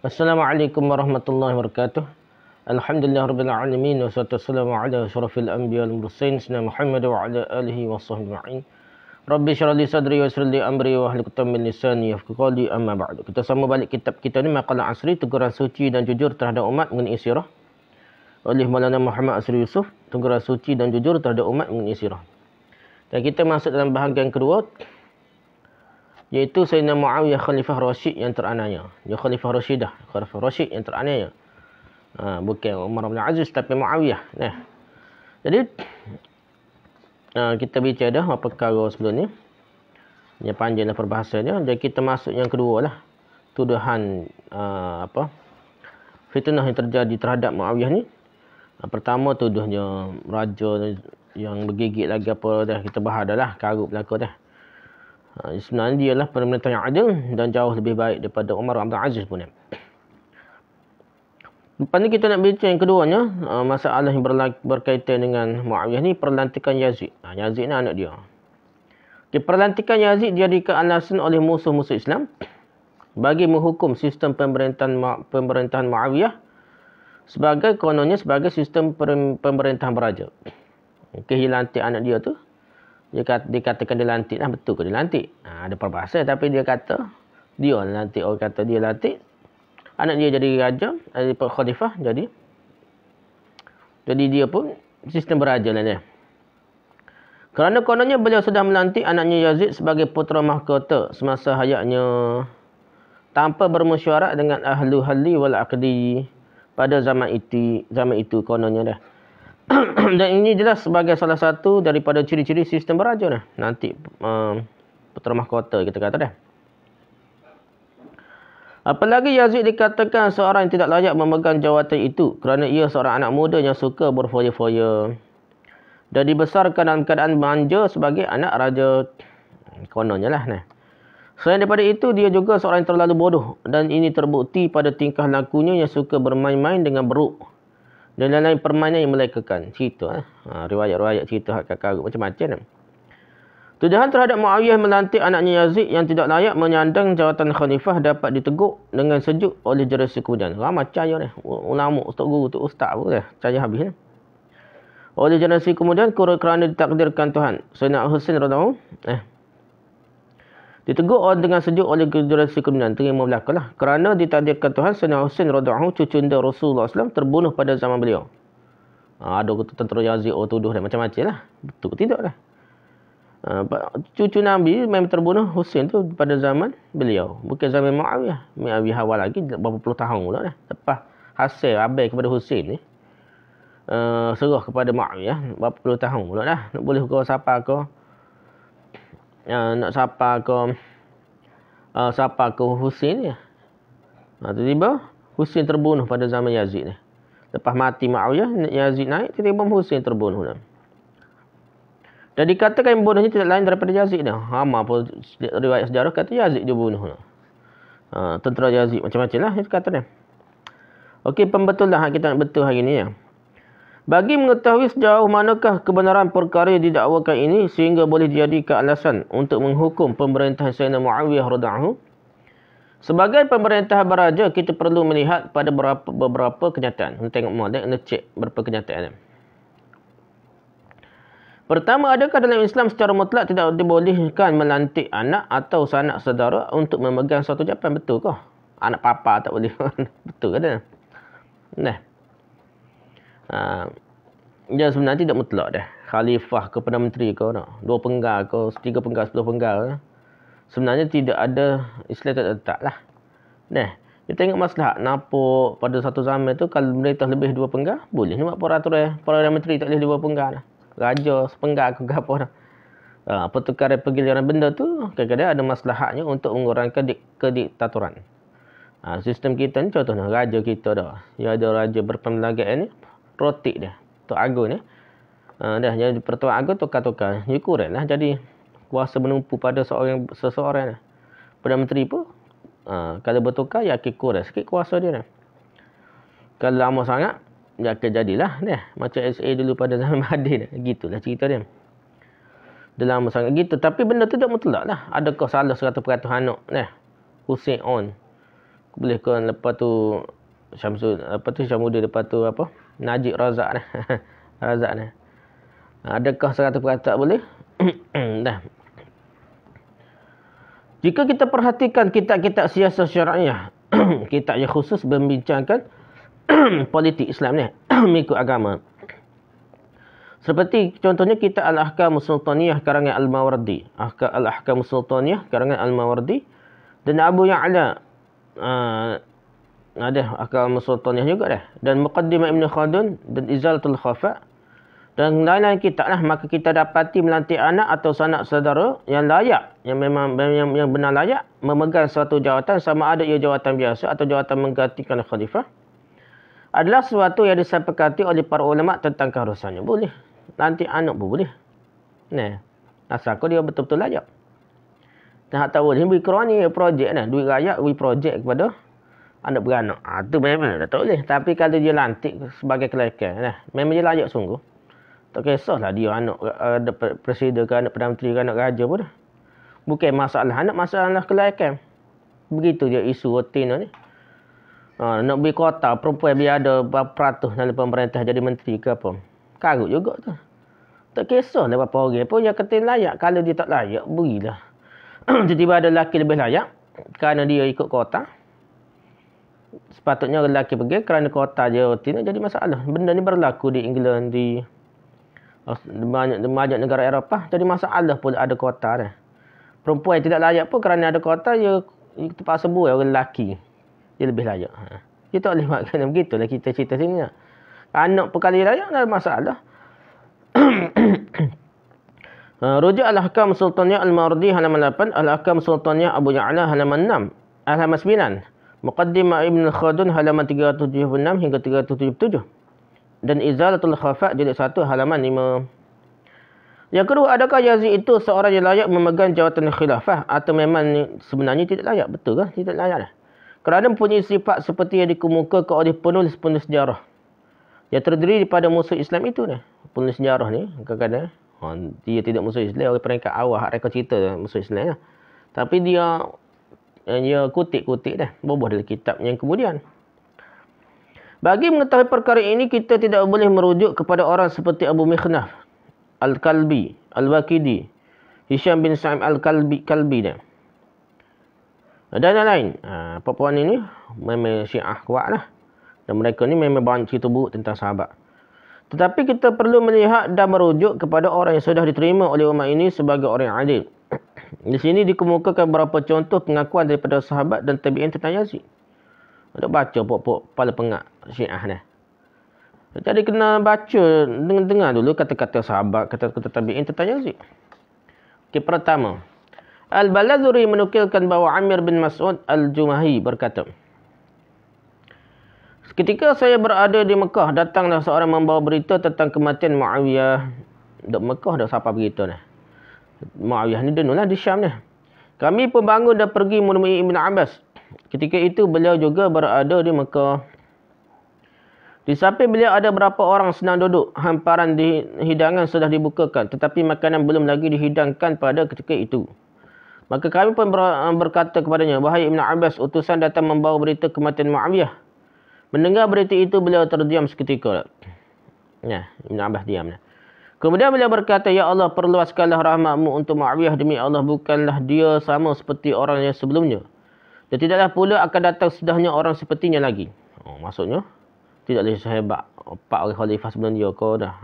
Assalamualaikum warahmatullahi wabarakatuh. Alhamdulillahirabbil alamin wassalatu wassalamu ala asyrafil anbiya'i wal mursalin sayyidina Muhammad wa ala alihi washabbihi ajma'in. Rabbi shrah li sadri wa yassir li amri wa hlul 'uqdatam min lisani yafqahu qawli, amma ba'du. Kita sama balik kitab kita ni, Maqalah Asri, teguran suci dan jujur terhadap umat mengenai sirah, oleh Maulana Muhammad Asri Yusuf, teguran suci dan jujur terhadap umat mengenai sirah. Dan kita masuk dalam bahagian kedua, iaitu Sayyidina Muawiyah Khalifah Rashid yang teranaya. Dia Khalifah Rashidah, Khalifah Rashid yang teranaya. Bukan Umar bin Aziz tapi Muawiyah. Jadi kita bicara dah apa perkara sebelum ni. Yang panjanglah perbahasannya. Jadi kita masuk yang kedua lah. Tuduhan fitnah yang terjadi terhadap Muawiyah ni. Pertama tuduhnya raja yang bergigit lagi apa dah, kita bahas dah lah, karut belaka dah. Sebenarnya dia lah pemerintah yang adil dan jauh lebih baik daripada Umar bin Aziz pun. Lepas ni kita nak bincang yang keduanya, masalah yang berkaitan dengan Muawiyah ni, perlantikan Yazid. Yazid ni anak dia. Perlantikan Yazid dijadikan alasan oleh musuh-musuh Islam bagi menghukum sistem pemerintahan Muawiyah sebagai kononnya sebagai sistem pemerintahan beraja. Kehilantik anak dia tu, dia katakan dia lantik lah. Betul ke dia lantik? Ada perbahasan, tapi dia kata dia lantik. Orang kata dia lantik, anak dia jadi raja, khalifah, jadi dia pun sistem beraja lah dia. Kerana kononnya beliau sudah melantik anaknya Yazid sebagai putera mahkota semasa hayatnya tanpa bermesyuarat dengan ahlu halli wal aqdi pada zaman itu kononnya dah. Dan ini jelas sebagai salah satu daripada ciri-ciri sistem beraja dah. Nanti putera mahkota kita kata dah. Apalagi Yazid dikatakan seorang yang tidak layak memegang jawatan itu kerana ia seorang anak muda yang suka berfoya-foya dan dibesarkan dalam keadaan manja sebagai anak raja. Kononnya lah. Selain daripada itu, dia juga seorang yang terlalu bodoh dan ini terbukti pada tingkah lakunya yang suka bermain-main dengan beruk dan lain-lain permainan yang melekakan. Cerita riwayat-riwayat cerita hak kakak macam-macam. Tuduhan terhadap Muawiyah melantik anaknya Yazid yang tidak layak menyandang jawatan khalifah dapat diteguk dengan sejuk oleh generasi kemudian. Ramai percaya ni. Ulama, ustaz guru tu, ustaz pun dah percaya habis ni. Oleh generasi kemudian kerana ditakdirkan Tuhan. Sayyidina Husain radhiyallahu ditegur dengan sejuk oleh generasi kemudian. Terima belaka lah. Kerana ditakdirkan Tuhan, Sayyidina Husain radhiyallahu cucunda Rasulullah SAW terbunuh pada zaman beliau. Ada kata tentera Yazid tuduh dan macam-macam lah. Betul ke tidak lah. Cucu Nabi memang terbunuh Husain tu pada zaman beliau. Bukan zaman Muawiyah. Muawiyah awal lagi berapa puluh tahun pula dah. Lepas hasil abai kepada Husain ni, serah kepada Muawiyah berapa puluh tahun pula dah. Nak boleh kau siapa kau nak siapa ke Husain ni. Tiba-tiba Husain terbunuh pada zaman Yazid ni. Lepas mati Muawiyah, Yazid naik, tiba-tiba Husain terbunuh. Dan dikatakan yang bunuhnya tidak lain daripada Yazid ni. Hama pun riwayat sejarah kata Yazid dia bunuh. Tentera Yazid macam-macam lah dia kata ni. Okey, pembetulan kita nak betul hari ni ya. Bagi mengetahui sejauh manakah kebenaran perkara yang didakwakan ini sehingga boleh dijadikan alasan untuk menghukum pemerintahan Sayyidina Muawiyah radhiyallahu sebagai pemerintah beraja, kita perlu melihat pada beberapa kenyataan. Kita tengok model, kita cek beberapa kenyataan. Pertama, adakah dalam Islam secara mutlak tidak dibolehkan melantik anak atau sanak saudara untuk memegang suatu jabatan? Betul ke? Anak papa tak boleh. Betul ke dah? Dia sebenarnya tidak mutlak dah. Khalifah ke Perdana Menteri ke, 2 penggal ke, 3 penggal, 10 penggal. Sebenarnya tidak ada, Islam tak letak lah. Kita tengok masalah napuk pada satu zaman tu, kalau merintah lebih 2 penggal, boleh buat peraturan. Perdana Menteri tak boleh 2 penggal lah. Raja sepenggal ke apa dah. Pertukaran pergiliran benda tu kadang-kadang ada maslahatnya untuk mengurangkan kediktaturan. Sistem kita ni contohnya raja kita dah. Dia ada raja berpemelagaan ni, rotik dia. Tok Agung ni. Dah jadi Pertuan Agung tukar-tukar. Dia kurang lah jadi kuasa menumpu pada seseorang. Perdana Menteri pun kalau bertukar yakin kurang sikit kuasa dia dah. Kalau lama sangat dia akan jadilah macam SA dulu pada zaman Mahathir. Gitulah cerita dia. Dalam sangat gitu. Tapi benda tu tak mutlak lah. Adakah salah 100% anak Hussein on boleh kau lepas tu Syamsuddin, lepas tu apa? Najib Razak ni. Razak ni. Adakah 100% boleh? Dah. Jika kita perhatikan kitab-kitab siasat syar'iyah, kitab yang khusus membincangkan politik Islam ni mengikut agama. Seperti contohnya kitab Al-Ahkam Sultaniyah karangan Al-Mawardi. Al-Ahkam Sultaniyah karangan Al-Mawardi. Dan Abu Ya'la ada Ahkam Sultaniyah juga dah. Dan Muqaddimah Ibn Khaldun dan Izalatul Khafa. Dan lain-lain kitab lah. Maka kita dapati melantik anak atau sanak saudara yang layak, yang memang yang benar layak memegang suatu jawatan, sama ada ia jawatan biasa atau jawatan menggantikan khalifah, adalah sesuatu yang disepakati oleh para ulama tentang keharusannya. Boleh. Lantik anak pun boleh. Nah, asalkan dia betul-betul layak. Tak tahu boleh beri kerani projek dah. Duit rakyat beri projek kepada anak beranak. Itu memang tak boleh. Tapi kalau dia lantik sebagai kelaikan, nah, memang dia layak sungguh. Tak kisahlah dia anak presiden ke, anak Perdana Menteri ke, anak raja pun dah. Bukan masalah anak, masalah kelaikan. Begitu dia isu rutin ni. Nak beri kota perempuan biar ada berapa peratus dalam pemerintah jadi menteri ke apa. Karut juga tu. Tak kisahlah berapa orang pun yang kata layak. Kalau dia tak layak, berilah. Tiba-tiba ada lelaki lebih layak kerana dia ikut kota. Sepatutnya lelaki pergi kerana kota dia rutin jadi masalah. Benda ni berlaku di England, di banyak negara Eropah. Jadi masalah pun ada kota dah. Perempuan tidak layak pun kerana ada kota, dia terpaksa buat orang lelaki. Dia lebih layak. Dia tak boleh makan begitulah kita cerita sini. Anak perkali layak tak ada masalah. Rujuk Al-Ahkam Sultaniyah Al-Mawardi halaman 8, Al-Ahkam Sultaniyah Abu Ya'la halaman 6, halaman 9, Muqaddimah Ibn Khaldun halaman 376 hingga 377, dan Izalatul Khafa jilid 1 halaman 5. Yang kedua, adakah Yazid itu seorang yang layak memegang jawatan khilafah atau memang sebenarnya tidak layak? Betul ke? Tidak layak dah. Kerana mempunyai sifat seperti yang dikemukakan oleh penulis-penulis sejarah yang terdiri daripada musuh Islam itu dah. Penulis sejarah ni kadang-kadang dia tidak musuh Islam, orang peringkat awal hak rekod cerita musuh Islam lah. Tapi dia kutip-kutip dah, boboh dalam kitab yang kemudian. Bagi mengetahui perkara ini, kita tidak boleh merujuk kepada orang seperti Abu Mikhnaf Al-Kalbi, Al-Waqidi, Hisham bin Sa'im Al-Kalbi dah. Dan lain-lain. Perempuan ini memang Syiah kuat lah. Dan mereka ni memang banyak cerita buruk tentang sahabat. Tetapi kita perlu melihat dan merujuk kepada orang yang sudah diterima oleh umat ini sebagai orang yang adil. Di sini dikemukakan beberapa contoh pengakuan daripada sahabat dan tabi'in tentang Yazid. Ada baca pokok kepala pengak Syiah ni. Jadi kena baca, dengar dulu kata-kata sahabat, kata-kata tabi'in tentang Yazid. Okey, pertama. Al-Balazuri menukilkan bahawa Amir bin Mas'ud Al-Jumahi berkata, ketika saya berada di Mekah, datanglah seorang membawa berita tentang kematian Muawiyah. Di Mekah dah siapa berita ni? Muawiyah ni denulah di Syam ni. Kami pun bangun dan pergi menemui Ibn Abbas. Ketika itu beliau juga berada di Mekah. Di samping beliau ada berapa orang sedang duduk. Hamparan di hidangan sudah dibukakan, tetapi makanan belum lagi dihidangkan pada ketika itu. Maka kami pun berkata kepadanya, wahai Ibn Abbas, utusan datang membawa berita kematian Muawiyah. Mendengar berita itu, beliau terdiam seketika. Ya, Ibn Abbas diam. Kemudian beliau berkata, ya Allah, perluaskanlah rahmatmu untuk Muawiyah. Demi Allah, bukanlah dia sama seperti orang yang sebelumnya. Dan tidaklah pula akan datang sudahnya orang sepertinya lagi. Maksudnya, tidaklah sehebat 4 orang khalifah sebelum dia. Kau dah.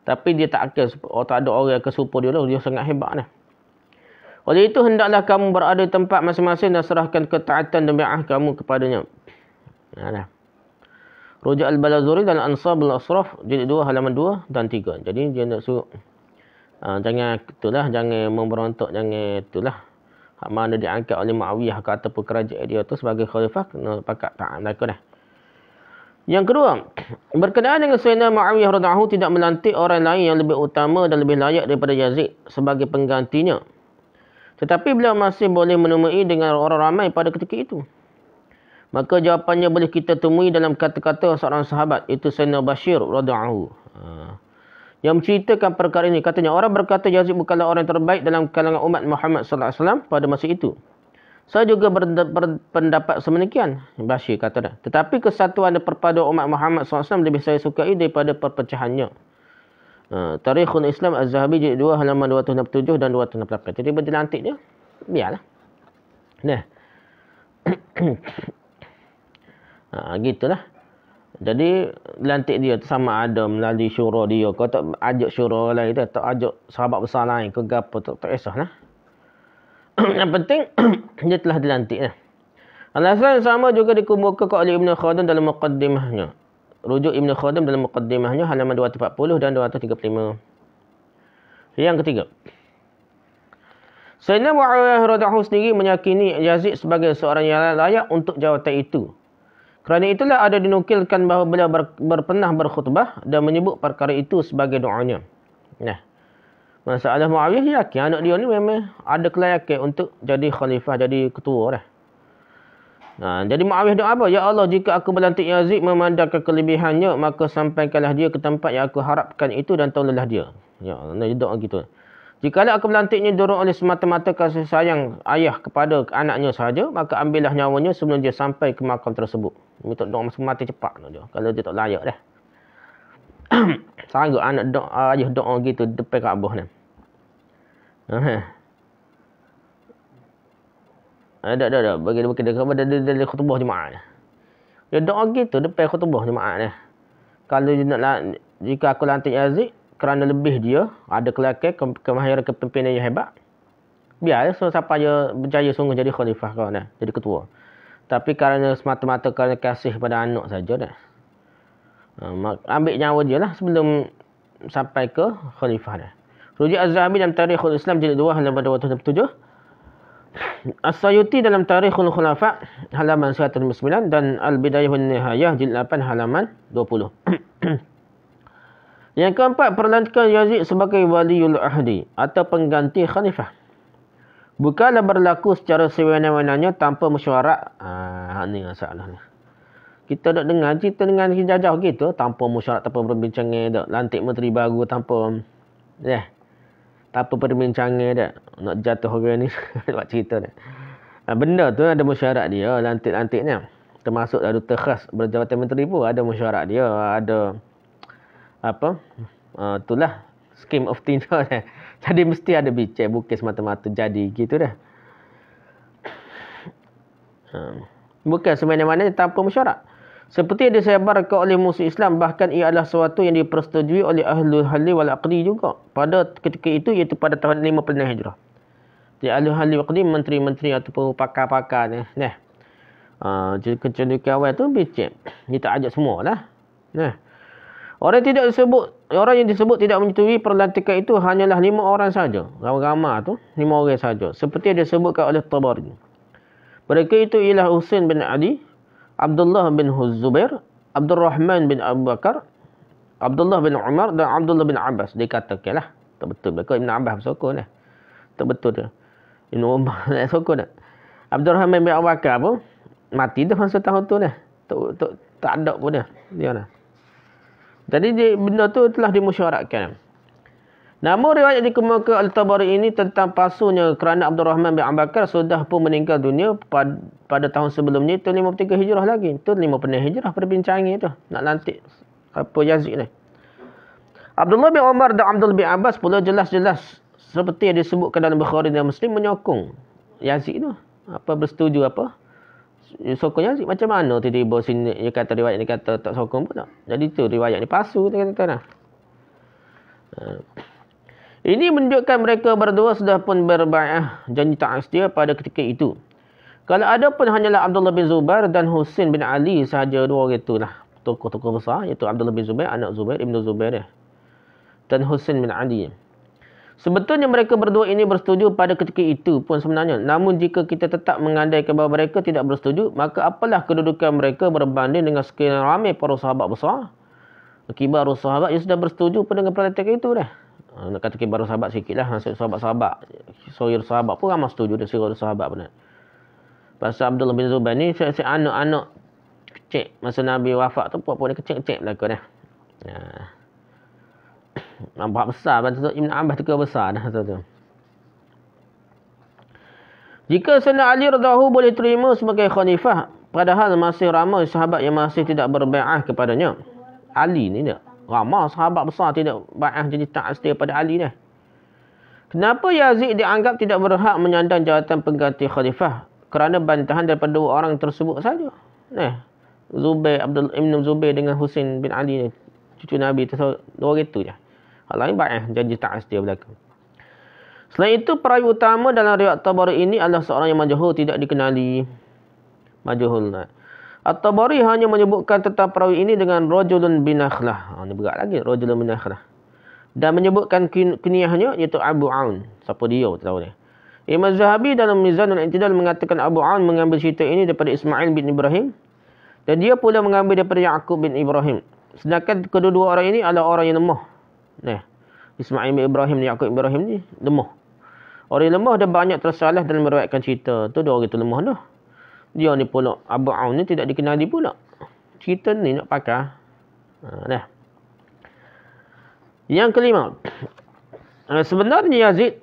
Tapi dia tak akan, tak ada orang yang akan serupa dia lah. Dia sangat hebat dah. Oleh itu, hendaklah kamu berada di tempat masing-masing dan serahkan ketaatan dan bi'ah kamu kepadanya. Rujuk Al-Balazuri dan Ansab Al-Asraf jilid 2 halaman 2 dan 3. Jadi dia nak suruh jangan itulah, jangan memberontak, jangan itulah hak mana diangkat oleh Muawiyah ke ataupun kerajaan dia tu sebagai khalifah, kena pakat taat mereka dah. Yang kedua, berkenaan dengan Sayyidina Muawiyah radhiyallahu tidak melantik orang lain yang lebih utama dan lebih layak daripada Yazid sebagai penggantinya. Tetapi beliau masih boleh menemui dengan orang ramai pada ketika itu. Maka jawapannya boleh kita temui dalam kata-kata seorang sahabat, itu Sayyidina Bashir radhiyallahu yang menceritakan perkara ini. Katanya, orang berkata Yazid bukanlah orang terbaik dalam kalangan umat Muhammad sallallahu alaihi wasallam pada masa itu. Saya juga berpendapat semenikian. Bashir kata dah. Tetapi kesatuan dan perpaduan umat Muhammad SAW lebih saya sukai daripada perpecahannya. Tarikhul Islam Az-Zahabi jilid 2 halaman 267 dan 268. Jadi berdilantik dia. Biarlah. Nah. Gitulah. Jadi lantik dia tu sama ada melalui syura dia. Kau tak ajak syura lain tu. Tak ajak sahabat besar lain ke apa. Tak kisahlah. Yang penting dia telah dilantik lah. Alasan sama juga dikemukakan oleh Ibn Khadim dalam muqaddimahnya. Rujuk Ibn Khadim dalam muqaddimahnya halaman 240 dan 235. Yang ketiga. Sayyidina Muawiyah radhiyallahu sendiri meyakini Yazid sebagai seorang yang layak untuk jawatan itu. Kerana itulah ada dinukilkan bahawa beliau pernah berkhutbah dan menyebut perkara itu sebagai doanya. Nah. Masalah Muawiyah yakin anak dia ni memang ada kelayakan untuk jadi khalifah, jadi ketua dah. Jadi Muawiyah doa apa? Ya Allah, jika aku berlantik Yazid memandangkan kelebihannya, maka sampaikanlah dia ke tempat yang aku harapkan itu dan tolonglah dia. Ya Allah, dia doa gitu. Jikalau aku berlantiknya dorong oleh semata-mata kasih sayang ayah kepada anaknya sahaja, maka ambillah nyawanya sebelum dia sampai ke makam tersebut. Minta doa mati cepat dia. Kalau dia tak layak dah. Sanggup anak doa, ayah doa gitu depan Kaabah ni. Ada. Bagi dia khutbah jemaah ni. Dia doa gitu depan khutbah jemaah ni. Kalau dia nak, jika aku lantik Yazid, kerana lebih dia, ada kelayakan, kemahiran kepimpinan yang hebat, biar siapa dia berjaya sungguh jadi khalifah kau dah, jadi ketua. Tapi kerana semata-mata kerana kasih pada anak saja dah. Ambil nyawa dia lah sebelum sampai ke khalifah dah. Rujuk Az-Zahabi dalam Tarikhul Islam jilid 2 halaman 267. As-Sayuti dalam Tarikhul Khulafa halaman 109 dan Al-Bidayah wan Nihayah jilid 8 halaman 20. Yang keempat, perlantikan Yazid sebagai waliul ahdi atau pengganti khalifah. Bukanlah berlaku secara sewenang-wenangnya tanpa mesyuarat. Ni masalah ni. Kita tak dengar cerita dengan jajah gitu tanpa mesyuarat, tanpa perbincangan dak. Lantik menteri baru tanpa tanpa perbincangan dak. Nak jatuh orang ni buat cerita dak. Benda tu ada mesyuarat dia, lantik-lantiknya. Termasuk duta khas berjabatan menteri pun ada mesyuarat dia, ada apa? Itulah scheme of things dah. Jadi mesti ada bincang, bukan semata-mata jadi gitu dah. Bukan semena-mena tanpa mesyuarat. Seperti yang disebarkan oleh musuh Islam, bahkan ia adalah sesuatu yang dipersetujui oleh Ahlul Halli wal Aqdi juga. Pada ketika itu, iaitu pada tahun 56 Hijrah. Jadi Ahlul Halli wal Aqdi, menteri-menteri ataupun pakar-pakar ni. Jadi kecenderungan tu bincang. Dia tak ajak semua lah. Orang yang disebut tidak menyetujui perlantikan itu hanyalah 5 orang saja. Ramai-ramai tu 5 orang saja. Seperti yang disebutkan oleh Tabari. Mereka itu ialah Husain bin Ali, Abdullah bin Zubair, Abdul Rahman bin Abu Bakar, Abdullah bin Umar dan Abdullah bin Abbas. Dia katakan lah. Tak betul. Mereka Ibn Abbas bersokong lah. Tak betul dia. Ibn Umar sokong tak. Abdul Rahman bin Abu Bakar pun mati dah masa tahun tu lah. Tak ada pun dia. Dia lah. Jadi benda tu telah dimusyaratkan. Namun riwayat dikemukakan oleh Tabari ini tentang palsunya kerana Abdul Rahman bin Abu Bakar sudah pun meninggal dunia pada tahun sebelumnya, itu 53 Hijrah lagi. Itu 56 Hijrah perbincangan itu. Nak lantik apa Yazid ni. Abdullah bin Umar dan Abdullah bin Abbas pula jelas-jelas seperti yang disebutkan dalam Bukhari dan Muslim menyokong Yazid tu. Apa bersetuju apa? Sokong Yazid. Macam mana tiba-tiba sini dia kata riwayat ni kata tak sokong pun tak. Jadi tu riwayat ni palsu dia kata dah. Ini menunjukkan mereka berdua sudah pun berbai'ah janji taat setia pada ketika itu. Kalau ada pun hanyalah Abdullah bin Zubair dan Husain bin Ali sahaja, dua orang itulah tokoh-tokoh besar, iaitu Abdullah bin Zubair, anak Zubair, Ibn Zubair dan Husain bin Ali. Sebetulnya mereka berdua ini bersetuju pada ketika itu pun sebenarnya. Namun jika kita tetap mengandaikan bahawa mereka tidak bersetuju, maka apalah kedudukan mereka berbanding dengan sekian ramai para sahabat besar, kibarus sahabat yang sudah bersetuju pun dengan perlantikan itu dah. Nak kata kibarus sahabat sikit lah, maksud sahabat-sahabat, sohir sahabat pun ramai setuju dengan sohir sahabat pun. Pasal Abdullah bin Zubair ni anak-anak kecil masa Nabi wafat tu, puak-puak dia kecil-kecil belaka dah. Nampak besar, pasal Ibn Abbas tu besar dah tu. Jika Sayyidina Ali radhiyallahu boleh terima sebagai khalifah, padahal masih ramai sahabat yang masih tidak berbai'ah kepadanya. Ali ni dia. Ramai sahabat besar tidak bai'ah jadi taat setia pada Ali ni. Kenapa Yazid dianggap tidak berhak menyandang jawatan pengganti khalifah? Kerana bantahan daripada dua orang tersebut saja. Zubair, Ibn Zubair dengan Husain bin Ali ni, cucu Nabi tu, dua itu je. Hal lain bai'ah janji taat setia berlaku. Selain itu, perawi utama dalam riwayat Tabari ini adalah seorang yang majhul, tidak dikenali. Majhul. At-Tabari hanya menyebutkan tentang perawi ini dengan rajulun bin Nakhlah. Ini berat lagi, rajulun bin Nakhlah. Dan menyebutkan kunyahnya iaitu Abu Aun. Siapa dia? Tak tahu ni. Imam Zahabi dalam Mizanul I'tidal mengatakan Abu Aun mengambil cerita ini daripada Ismail bin Ibrahim. Dan dia pula mengambil daripada Ya'qub bin Ibrahim. Sedangkan kedua-dua orang ini adalah orang yang lemah. Ismail bin Ibrahim dan Ya'qub bin Ibrahim ni lemah. Orang yang lemah dan banyak tersalah dalam meriwayatkan cerita. Tu dia orang itu lemah dah. Dia ni pula, Abu Aun ni tidak dikenali pula. Cerita ni nak pakai. Yang kelima. Sebenarnya Yazid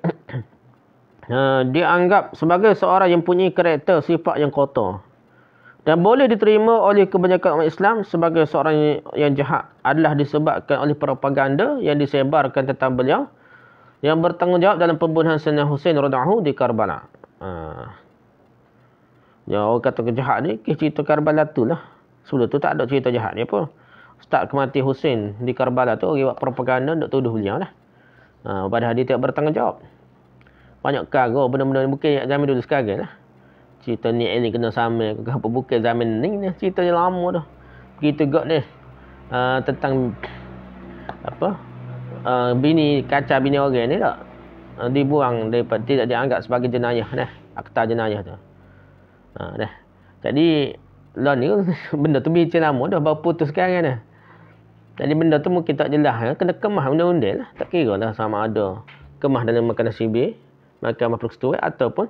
dianggap sebagai seorang yang punya karakter sifat yang kotor. Dan boleh diterima oleh kebanyakan umat Islam sebagai seorang yang jahat adalah disebabkan oleh propaganda yang disebarkan tentang beliau yang bertanggungjawab dalam pembunuhan Sayyidina Husain radhiyallahu di Karbala. Ya, orang kata kejahat ni, cerita Karbala tu lah. Sebelum tu tak ada cerita jahat ni apa. Start kematian Husain di Karbala tu, orang buat propaganda nak tuduh beliau lah. Padahal dia tak bertanggungjawab. Banyak kargo benda-benda ni bukan zaman dulu sekarang lah. Cerita ni kena sama ke apa, bukan zaman ni. Cerita yang lama dah. Begitu gak ni. Tentang apa? Bini kaca bini orang ni tak dibuang daripada, tidak dianggap sebagai jenayah akta jenayah tu. Jadi lah ni benda tu bincang lama dah, baru putus sekarang dah. Jadi benda tu mungkin tak jelas kena kemah undang-undang lah. Tak kira lah sama ada kemah dalam Mahkamah Sibir, Mahkamah Persetujuan ataupun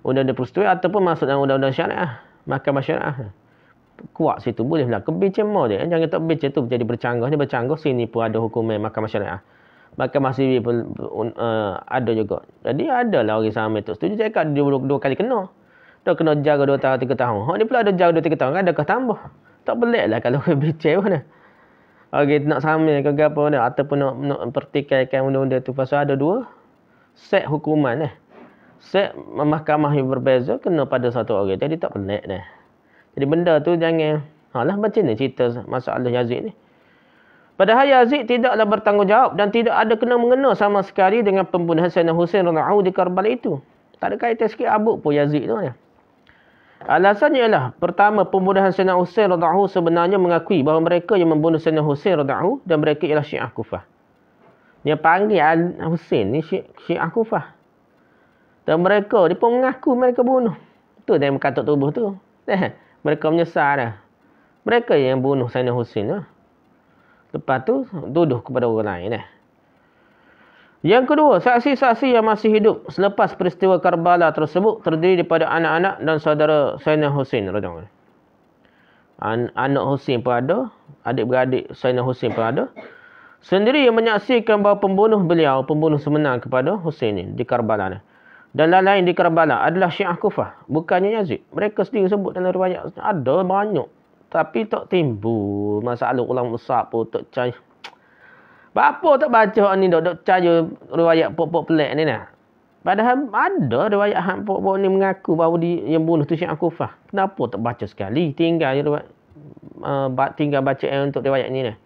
undang-undang persetujuan ataupun masuk dalam undang-undang syariah, Mahkamah Syariah. Kuat situ boleh lah. Kebincang mau dia. Jangan tak bincang tu jadi bercanggah. Ni bercanggah sini pun ada hukuman Mahkamah Syariah. Mahkamah Sibir pun ada juga. Jadi ada lah orang sama tu setuju. Cakap dia dua kali kena. Dah kena jaga 2 tahun 3 tahun. Hak ni pula ada jaga 2-3 tahun. Adakah tambah? Tak pelik lah kalau bincang mana. Orang nak sama ke apa mana. Ataupun nak pertikaikan undang-undang tu. Pasal ada 2 set hukuman set mahkamah yang berbeza kena pada satu orang. Jadi tak pelik dah. Jadi benda tu jangan macam ni cerita masalah Yazid ni. Padahal Yazid tidaklah bertanggungjawab dan tidak ada kena-mengena sama sekali dengan pembunuhan Sayyidina Husain radhiyallahu di Karbala itu. Tak ada kaitan sikit abuk pun Yazid tu. Alasannya ialah pertama, pembunuhan Sayyidina Husain radhiyallahu sebenarnya mengakui bahawa mereka yang membunuh Sayyidina Husain radhiyallahu dan mereka ialah Syiah Kufah. Dia panggil Husain ni Syiah Kufah. Dan mereka dia pun mengaku mereka bunuh. Tu dia berkata tubuh tu. Mereka menyesal dah. Mereka yang bunuh Sayyidina Husain lah. Lepas tu tuduh kepada orang lain dah. Yang kedua, saksi-saksi yang masih hidup selepas peristiwa Karbala tersebut terdiri daripada anak-anak dan saudara Sayyidina Husain radhiyallahu anhu. Anak Husain pun ada, adik-beradik Sayyidina Husain pun ada. Sendiri yang menyaksikan bahawa pembunuh semenang kepada Husain ni di Karbala ni. Dan lain-lain di Karbala adalah Syiah Kufah, bukannya Yazid. Mereka sendiri sebut dalam riwayat ada banyak, tapi tak timbul masalah ulama besar pun tak percaya. Bapa tak baca ni tak percaya riwayat pokok pelik ni nah. Padahal ada riwayat hak pokok ni mengaku bahawa dia yang bunuh tu Syiah Kufah. Kenapa tak baca sekali? Tinggal baca untuk riwayat ni nah.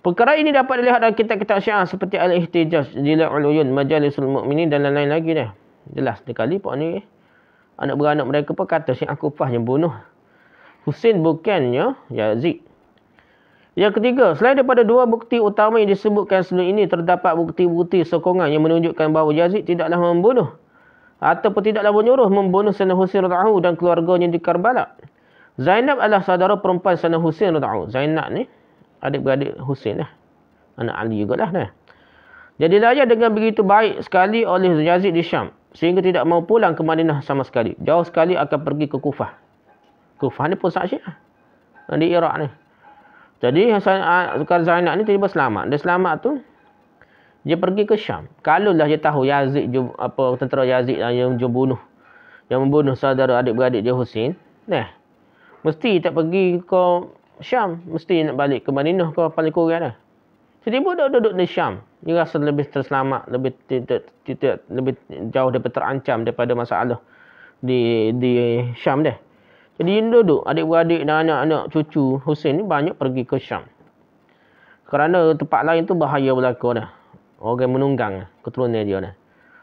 Perkara ini dapat dilihat dalam kitab-kitab Syiah seperti Al-Ihtijaj, Jila'ul Uyun, Majalisul Mu'minin dan lain-lain lagi dah. Jelas sekali pak ni anak beranak mereka pun kata Syiah Kufah yang bunuh Husain, bukannya Yazid. Yang ketiga, selain daripada 2 bukti utama yang disebutkan sebelum ini, terdapat bukti-bukti sokongan yang menunjukkan bahawa Yazid tidaklah membunuh ataupun tidaklah menyuruh membunuh Sayyidina Husain radhiyallahu dan keluarganya di Karbala. Zainab adalah saudara perempuan Sayyidina Husain radhiyallahu. Zainab ni adik-beradik Husain lah. Anak Ali jugalah dah. Jadi layak dengan begitu baik sekali oleh Yazid di Syam sehingga tidak mau pulang ke Madinah sama sekali. Jauh sekali akan pergi ke Kufah. Kufah ni pusat Syiah di Iraq ni. Jadi Zainab ni tiba selamat. Dia selamat tu dia pergi ke Syam. Kalaulah dia tahu Yazid tentera Yazid yang bunuh yang membunuh saudara adik-beradik dia Husain. Mesti tak pergi ke Syam. Mesti nak balik ke Madinah ke paling kurang dah. Jadi duduk di Syam. Dia rasa lebih terselamat, lebih jauh daripada terancam daripada masalah di Syam dah. Jadi dia duduk, adik-beradik dan anak-anak cucu Husain ni banyak pergi ke Syam. Kerana tempat lain tu bahaya berlaku dah. Orang menunggang keturunan dia dah.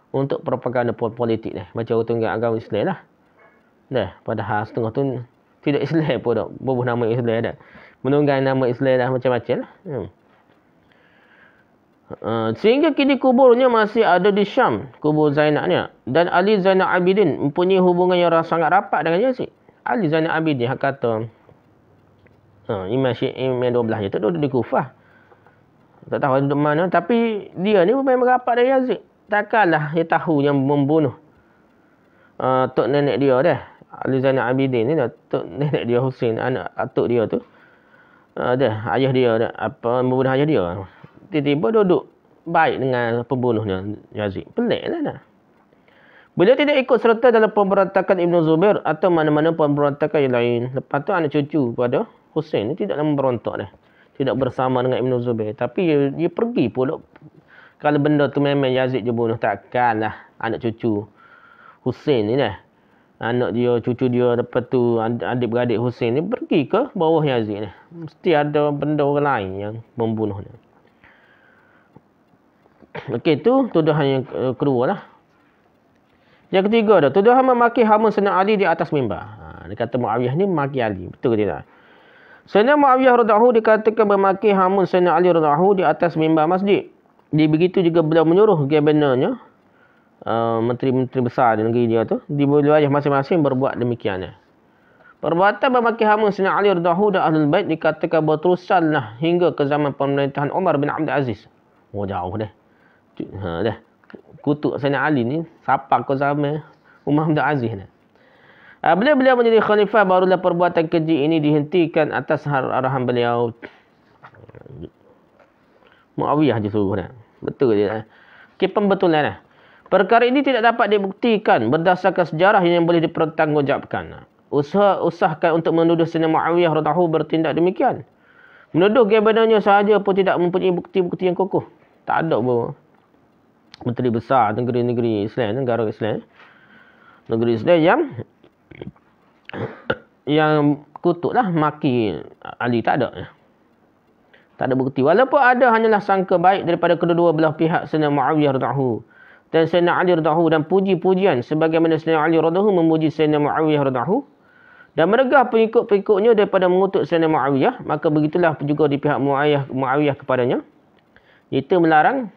Untuk propaganda politik dah. Macam orang tunggang agama Islam lah. Padahal setengah tu tidak Islam pun dah. Bubuh nama Islam dah. Menunggang nama Islam dah macam-macam lah. Sehingga kini kuburnya masih ada di Syam, kubur Zainab ni. Dan Ali Zainal Abidin mempunyai hubungan yang sangat rapat dengan Yazid. Ali Zainal Abidin hak kata Imam Syi'i Imam 12 tu duduk di Kufah. Tak tahu duduk mana, tapi dia ni memang rapat dengan Yazid. Takkanlah dia tahu yang membunuh tok nenek dia dah. Ali Zainal Abidin ni dah tok nenek dia Husain, anak atuk dia tu. Ayah dia dah membunuh ayah dia. Tiba-tiba duduk baik dengan pembunuhnya Yazid. Pelik lah dah. Beliau tidak ikut serta dalam pemberontakan Ibn Zubair atau mana-mana pemberontakan yang lain. Lepas tu anak cucu pada Husain ni tidaklah memberontak dah. Tidak bersama dengan Ibn Zubair. Tapi dia pergi pula. Kalau benda tu memang Yazid je bunuh, takkanlah anak cucu Husain ni dah. Anak dia, cucu dia, lepas tu adik-beradik Husain ni pergi ke bawah Yazid ni. Mesti ada benda orang lain yang membunuh dia. Okey, tu tuduhan yang kedua lah. Yang ketiga dah, tuduhan memaki hama Sayyidina Ali di atas mimbar. Dia kata Muawiyah ni memaki Ali. Betul ke tidak? Sayyidina Muawiyah radhiyallahu dikatakan memaki hama Sayyidina Ali radhiyallahu di atas mimbar masjid. Begitu juga beliau menyuruh gubernurnya, menteri-menteri besar di negeri dia tu, di wilayah masing-masing berbuat demikian. Perbuatan memaki hama Sayyidina Ali radhiyallahu dan Ahlul Bait dikatakan berterusanlah hingga ke zaman pemerintahan Umar bin Abdul Aziz. Jauh dah. Kutuk Sayyidina Ali ni siapa ke zaman Umar bin Abdul Aziz ni. Bila beliau menjadi khalifah, barulah perbuatan keji ini dihentikan atas arahan beliau. Muawiyah je suruh dah. Betul je. Okey, pembetulan dah. Perkara ini tidak dapat dibuktikan berdasarkan sejarah yang boleh dipertanggungjawabkan. Usahakan untuk menuduh Sayyidina Muawiyah radhiyallahu bertindak demikian. Menuduh gubernurnya sahaja pun tidak mempunyai bukti-bukti yang kokoh. Tak ada pun menteri besar negeri-negeri Islam, negara Islam, negeri Islam yang kutuklah maki Ali, tak ada. Tak ada bukti. Walaupun ada, hanyalah sangka baik daripada kedua-dua belah pihak Sayyidina Muawiyah radhiyallahu dan Sayyidina Ali radhiyallahu, dan puji-pujian sebagaimana Sayyidina Ali radhiyallahu memuji Sayyidina Muawiyah radhiyallahu dan meregah pengikut-pengikutnya daripada mengutuk Sayyidina Muawiyah. Maka begitulah juga di pihak Muawiyah kepadanya, iaitu melarang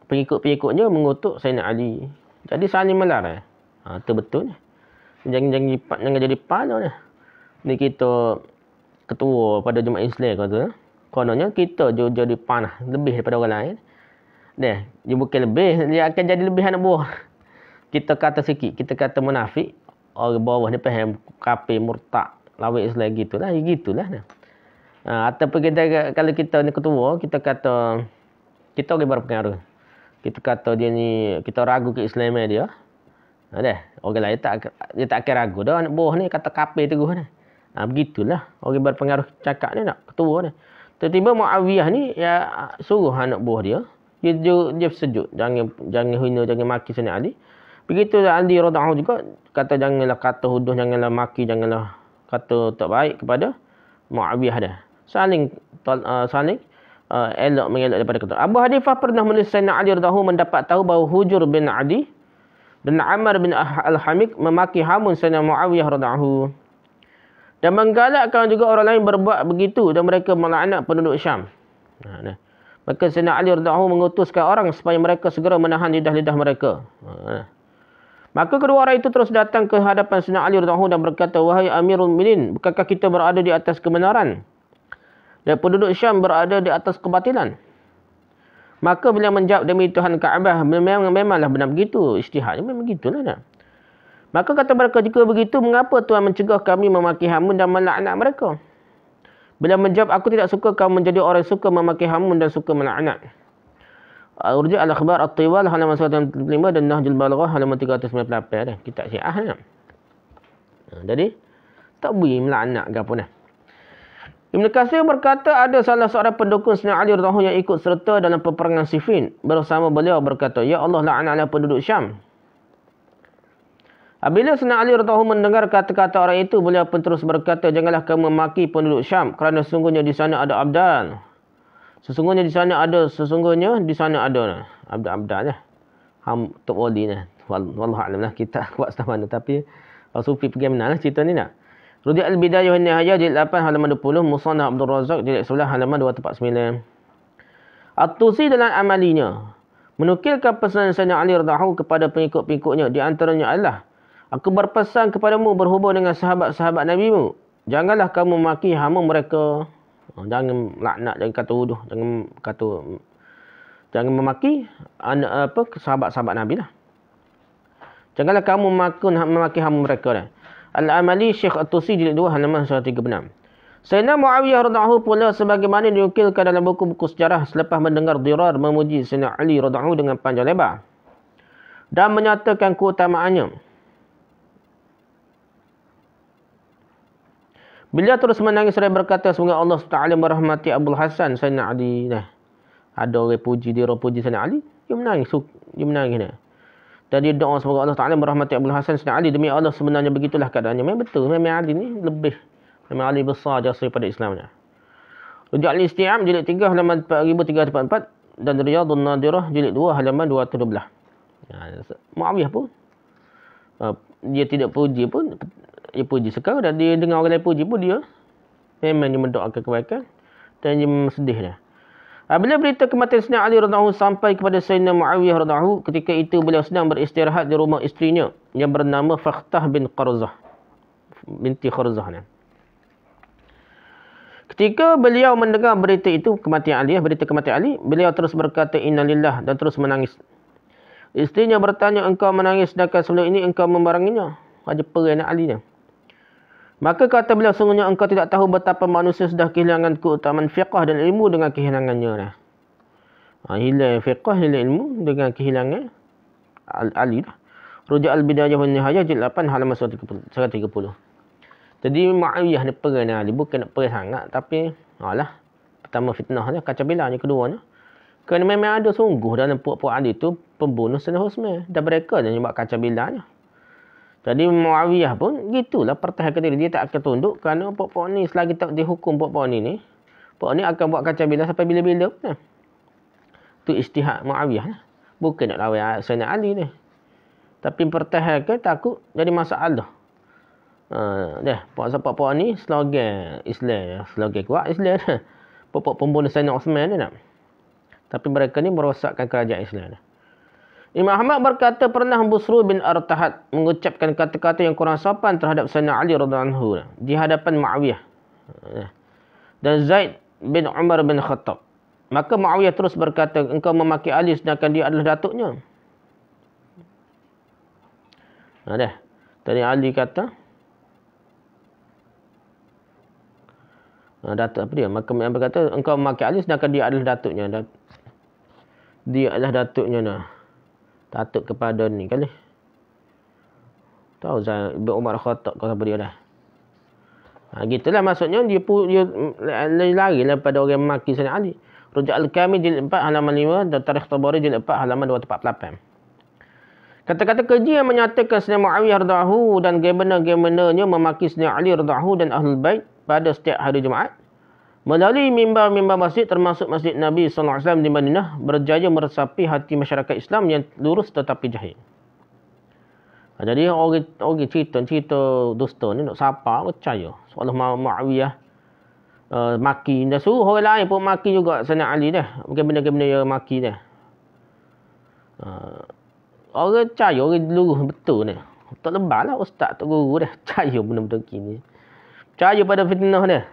pengikut-pengikutnya mengutuk Sayyidina Ali. Jadi saling melarang. Itu betul. Jangan jadi pala dah. Ni kita ketua pada Jemaah Islam kata. Kononnya kita jadi panah lebih daripada orang lain. Dia bukan lebih, dia akan jadi lebih anak buah. Kita kata sikit, kita kata munafik, orang bawah ni faham kafir, murtad, lawan Islam gitulah, gitulah. Ataupun kita, kalau kita ni ketua, kita kata kita orang berpengaruh. Kita kata dia ni, kita ragu ke Islaman dia. Orang lain dia tak akan ragu dah. Anak buah ni kata kafir terus ni. Begitulah orang berpengaruh cakap ni nak ketua ni. Tiba-tiba Muawiyah ni ya suruh anak buah dia. Dia sejuk. Jangan hina, jangan maki Sayyidina Ali. Begitu Ali radhiyallahu juga kata janganlah kata huduh, janganlah maki, janganlah kata tak baik kepada Muawiyah dah. Saling elok mengelak daripada kata. Abu Hanifah pernah menulis Sayyidina Ali radhiyallahu mendapat tahu bahawa Hujur bin Adi dan Ammar bin Al-Hamik memaki hamun Sayyidina Muawiyah radhiyallahu dan menggalakkan juga orang lain berbuat begitu dan mereka melaknat penduduk Syam. Maka Sayyidina Ali radhiyallahu mengutuskan orang supaya mereka segera menahan lidah-lidah mereka. Maka kedua orang itu terus datang ke hadapan Sayyidina Ali radhiyallahu dan berkata, "Wahai Amirul Mukminin, bukankah kita berada di atas kebenaran dan penduduk Syam berada di atas kebatilan?" Maka beliau menjawab, "Demi Tuhan Kaabah, memanglah benar begitu. Ijtihadnya memang begitulah." Maka kata mereka, "Jika begitu, mengapa Tuhan mencegah kami memaki hamun dan melaknat mereka?" Beliau menjawab, "Aku tidak suka kamu menjadi orang yang suka memaki hamun dan suka melaknat." Urja Al-Akhbar At-Tiwal halaman 135 dan Nahjul Balaghah halaman 398 dah. Kitab Syiah ni. Jadi tak boleh melaknat ke apa dah. Ibn Katsir berkata ada salah seorang pendukung Sayyidina Ali radhiyallahu anhu yang ikut serta dalam peperangan Siffin. Bersama beliau berkata, "Ya Allah, laknatlah penduduk Syam." Apabila Sayyidina Ali radhiyallahu anhu mendengar kata-kata orang itu, beliau pun terus berkata, "Janganlah kamu memaki penduduk Syam, kerana sesungguhnya di sana ada abdal. Sesungguhnya di sana ada abdal lah. Tok wali lah. Wallahu a'lam lah, kita kuat setah mana. Tapi Sufi pergi mana lah cerita ni nak. Rudi' al-Bidayah wa Nihayah jilid 8 halaman 20, Musannaf Abdul Razak jilid 11 halaman 249. At-Tusi dalam amalinya menukilkan pesanan Sayyidina Ali radhiyallahu kepada pengikut-pengikutnya, di antaranya adalah, aku berpesan kepadamu berhubung dengan sahabat-sahabat Nabi-Mu, janganlah kamu maki hama mereka. Jangan laknat, jangan kata wuduh, jangan memaki sahabat-sahabat Nabi lah. Janganlah kamu memaki hama mereka dah. Al-Amali Syekh At-Tusi jilid 2 halaman 136. Sayyidina Muawiyah radhiyallahu pula sebagaimana dinukilkan dalam buku-buku sejarah selepas mendengar Dirar memuji Sayyidina Ali radhiyallahu dengan panjang lebar dan menyatakan keutamaannya. Beliau terus menangis seraya berkata, semoga Allah SWT merahmati Abul Hasan Sayyidina Ali. Ada orang puji Dirar, puji Sayyidina Ali, dia menangis dah. Dan dia doa semoga Allah Ta'ala merahmati Abul Hasan Sayyidina Ali. Demi Allah sebenarnya begitulah keadaannya. Memang betul. Memang Ali ni lebih. Memang Ali besar jasa daripada Islamnya. Rujak Al-Isti'am jilid 3 halaman 4344. Dan Riyadun Nadirah jilid 2 halaman 212. Muawiyah pun. Dia tidak puji pun. Dia puji sekarang. Dan dia dengar orang lain puji pun dia. Memang dia mendoakan kebaikan. Dan dia sedih dah. Bila berita kematian Sayyidina Ali radhiyallahu sampai kepada Sayyidina Muawiyah radhiyallahu, ketika itu beliau sedang beristirahat di rumah isterinya yang bernama Fakhtah binti Kharzah. Ketika beliau mendengar berita itu, berita kematian Ali, beliau terus berkata innalillah dan terus menangis. Isterinya bertanya, engkau menangis sedangkan sebelum ini engkau membaranginya? Ada perang Ali ni. Maka kata beliau, sungguhnya engkau tidak tahu betapa manusia sudah kehilangan keutamaan fiqah dan ilmu dengan kehilangannya. Hilang fiqah, hilang ilmu dengan kehilangan Ali. Rujak Al-Bidayah wa Nihayah jilid 8 halaman 130. Jadi Muawiyah ni perang Ali. Bukan nak perang sangat. Tapi, pertama fitnah ni, kacau belah ni, keduanya. Kerana memang ada sungguh dalam puak-puak Ali tu pembunuh Sayyidina Uthman. Dan mereka yang buat kacau belahnya. Jadi Muawiyah pun gitulah pertahankan diri. Dia tak akan tunduk kerana puak-puak ni selagi tak dihukum puak-puak ni akan buat kacau bila sampai bila-bila pun. Itu istihad Muawiyah lah. Bukan nak lawan Sayyidina Ali ni. Tapi pertahankan takut jadi masalah. Puak-puak ni slogan Islam. Slogan kuat Islam dah. Puak-puak pembunuh Sayyidina Uthman ni nak. Tapi mereka ni merosakkan kerajaan Islam dah. Imam Ahmad berkata pernah Busru bin Artahat mengucapkan kata-kata yang kurang sopan terhadap Sayyidina Ali radhiyallahu anhu di hadapan Muawiyah dan Zaid bin Umar bin Khattab. Maka Muawiyah terus berkata, engkau memaki Ali sedangkan dia adalah datuknya. Tadi Ali kata datuk apa dia? Maka Muawiyah berkata, engkau memaki Ali sedangkan dia adalah datuknya. Dia adalah datuknya Datuk kepada ni kali. Tahu Zaid bin Umar Khattab kata dia dah. Gitulah maksudnya dia lari daripada orang maki Sayyidina Ali. Rujak Al-Kamil jilid 4 halaman 5 dan Tarikh Tabari jilid 4 halaman 248. Kata-kata keji yang menyatakan Sayyidina Muawiyah radhiyallahu dan gembena-gembenanya memaki Sayyidina Ali radhiyallahu dan Ahlul Bait pada setiap hari Jumaat melalui mimbar-mimbar masjid termasuk Masjid Nabi sallallahu alaihi wasallam di Madinah berjaya meresapi hati masyarakat Islam yang lurus tetapi jahil. Jadi orang cerita dusta ni nak siapa percaya. Seolah Muawiyah maki dah suruh orang lain pun maki juga Sayyidina Ali dah. Bukan benda-benda yang maki dah. Orang percaya, orang lurus betul ni. Tak lebarlah ustaz, tak guru dah. Percaya benda-benda kini. Percaya pada fitnah dah.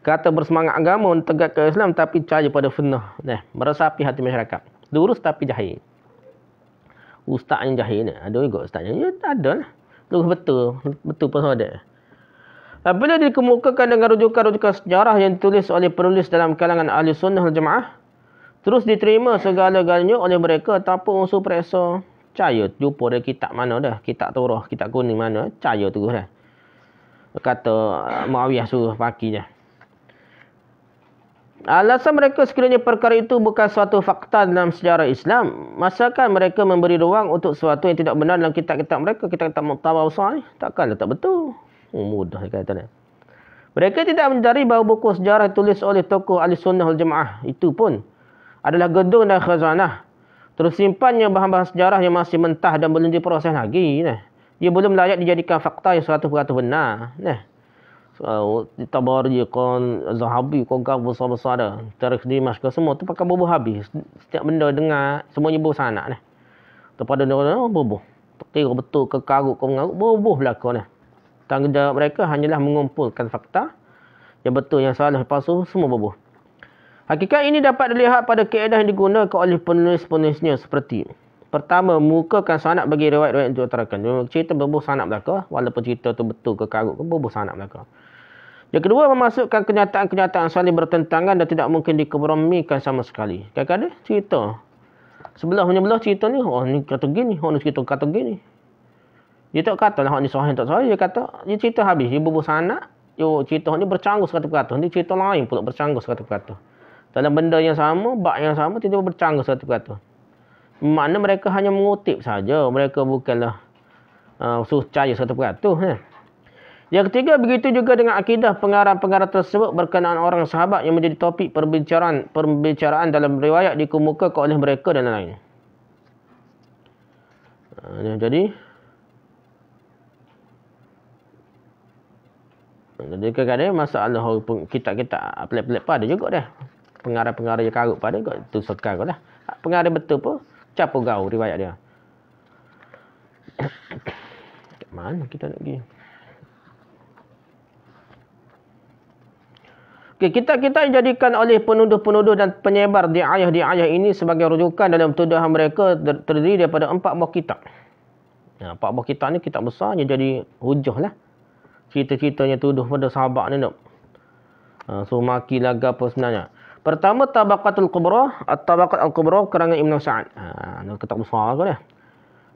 Kata bersemangat agama mentegakkan Islam tapi percaya pada fitnah. Meresapi hati masyarakat. Lurus tapi jahil. Ustaz yang jahil ni. Ada juga ustaz yang tak ada lah. Lurus betul. Betul pun ada. Apabila dikemukakan dengan rujukan-rujukan sejarah yang ditulis oleh penulis dalam kalangan ahli sunnah wal jamaah, terus diterima segala-galanya oleh mereka tanpa unsur periksa. Percaya. Jumpa dari kitab mana dah. Kitab Taurah, kitab kuning mana. Percaya terus dah. Kata Muawiyah suruh paki je. Alasan mereka sekiranya perkara itu bukan suatu fakta dalam sejarah Islam, masakan mereka memberi ruang untuk sesuatu yang tidak benar dalam kitab-kitab mereka, kitab-kitab Muqtabar besar ni? Takkanlah tak betul. Mudah kata dia. Mereka tidak mencari bahawa buku sejarah ditulis oleh tokoh ahli sunnah wal jamaah itu pun adalah gedung dan khazanah. Terus simpannya bahan-bahan sejarah yang masih mentah dan belum diproses lagi. Dia belum layak dijadikan fakta yang 100% benar. Tabari kon Zahabi kon kau besar-besar dah. Tarikh Dimashq semua tu pakai bubuh habis. Setiap benda dengar semuanya bubuh sanak ni. Kepada dia bubuh. Kira betul ke karut kau mengarut bubuh belaka ni. Tanggungjawab mereka hanyalah mengumpulkan fakta yang betul yang salah palsu semua bubuh. Hakikat ini dapat dilihat pada kaedah yang digunakan oleh penulis-penulisnya seperti pertama, mukakan sanad bagi riwayat-riwayat yang diutarakan. Cerita bubuh sanad belaka walaupun cerita tu betul ke karut ke bubuh sanad belaka. Yang kedua, memasukkan kenyataan-kenyataan saling bertentangan dan tidak mungkin dikompromikan sama sekali. Kadang-kadang cerita sebelah menyebelah cerita ni, oh ni kata gini, oh ni cerita kata gini. Dia tak kata lah ni sahih tak sahih, dia kata dia cerita habis, dia bubuh sanad, cerita ni bercanggah sekata perkata, ni cerita lain pula bercanggah sekata perkata. Dalam benda yang sama, bab yang sama, tiba-tiba bercanggah sekata perkata. Makna mereka hanya mengutip saja, mereka bukanlah suruh percaya sekata perkata. Yang ketiga, begitu juga dengan akidah pengarang-pengarang tersebut berkenaan orang sahabat yang menjadi topik perbicaraan dalam riwayat dikemukakan oleh mereka dan lain-lain. Jadi kadang-kadang masalah kitab-kitab pelik-pelik pada juga dah. Pengarang-pengarang yang karut pada juga tu sekarang lah. Pengarang betul pun capu gau riwayat dia. Mana kita nak pergi? Kitab-kitab dijadikan oleh penuduh-penuduh dan penyebar diayah-diayah ini sebagai rujukan dalam tuduhan mereka terdiri daripada 4 buah kitab. 4 buah kitab ni kitab besar yang jadi hujah lah. Cerita-ceritanya tuduh pada sahabat ni nak. So maki laga apa sebenarnya. Pertama, Tabaqatul Kubra. Tabaqat Al-Kubra karangan Ibn Sa'ad. Kitab besar ke dia.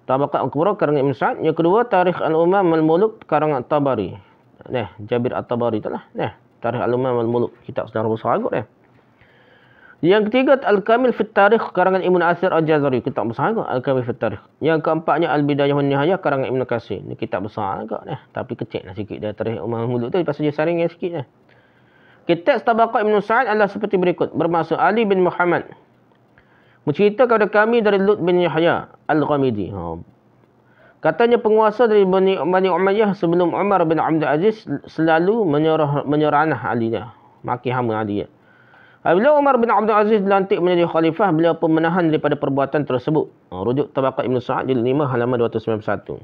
Tabaqat Al-Kubra karangan Ibn Sa'ad. Yang kedua, Tarikh Al-Umam Al-Muluk karangan Tabari. Jabir At-Tabari tu lah. Tarikh Al-Umam Al-Muluk. Kitab sejarah besar kot dia. Yang ketiga, Al-Kamil Fit Tarikh karangan Ibn Asir Al-Jazari. Kitab besar kot. Al-Kamil Fit Tarikh. Yang keempatnya, Al-Bidayah Wan Nihayah karangan Ibn Katsir. Ini kitab besar kot dia. Tapi kecil lah sikit dia. Tarikh Al-Umam Al-Muluk tu. Pasal dia saringnya sikit dia. Kitab Tabaqat Ibn Sa'ad adalah seperti berikut. Bermaksud Ali bin Muhammad mencerita kepada kami dari Lut bin Yahya Al-Ghamidi. Katanya penguasa dari Bani Umayyah sebelum Umar bin Abdul Aziz selalu menyeranah Ali dia. Maki hama Ali dia. Apabila Umar bin Abdul Aziz dilantik menjadi khalifah, beliau pun menahan daripada perbuatan tersebut. Rujuk Tabaqat Ibn Sa'ad jilid 5 halaman 291.